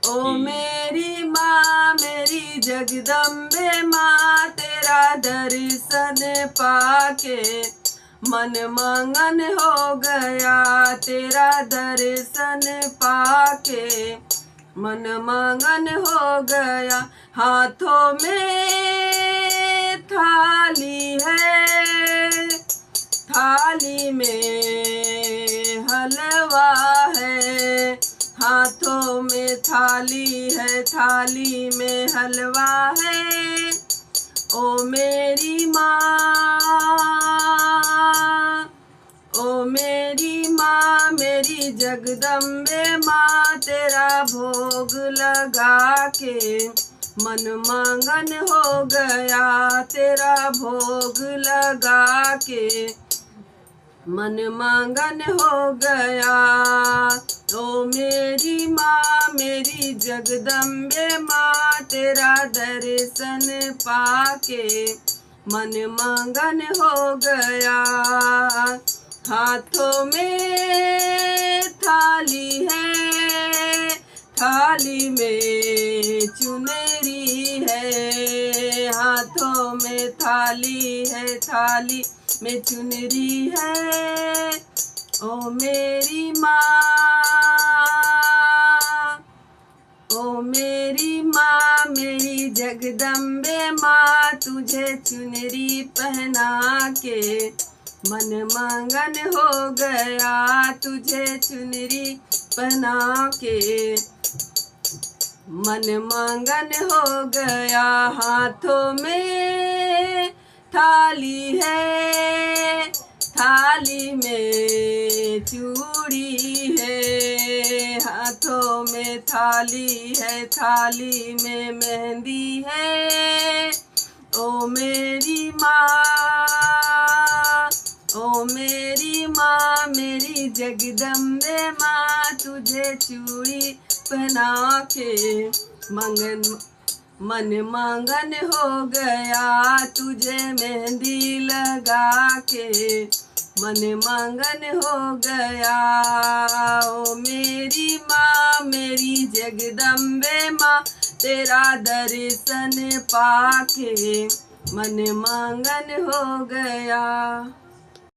ओ मेरी माँ मेरी जगदम्बे माँ, तेरा दर्शन पाके मन मगन हो गया। तेरा दर्शन पाके मन मगन हो गया। हाथों में थाली है, थाली में हलवा है। हाथों में थाली है, थाली में हलवा है। ओ मेरी माँ, ओ मेरी माँ मेरी जगदम्बे माँ, तेरा भोग लगा के मन मगन हो गया। तेरा भोग लगा के मन मगन हो गया। ओ मेरी माँ मेरी जगदम्बे माँ, तेरा दर्शन पाके मन मगन हो गया। हाथों में थाली है, थाली में चुनरी है। हाथों में थाली है, थाली में चुनरी है। ओ मेरी माँ, ओ मेरी माँ मेरी जगदम्बे माँ, तुझे चुनरी पहना के मन मगन हो गया। तुझे चुनरी पहना के मन मगन हो गया। हाथों में थाली है, थाली में चूड़ी है। हाथों में थाली है, थाली में मेहंदी है। ओ मेरी माँ, ओ मेरी माँ मेरी जगदम्बे माँ, तुझे चूड़ी पहना के मन मगन हो गया। तुझे मेहंदी लगा के मन मगन हो गया। ओ मेरी माँ मेरी जगदम्बे माँ, तेरा दर्शन पाके मन मगन हो गया।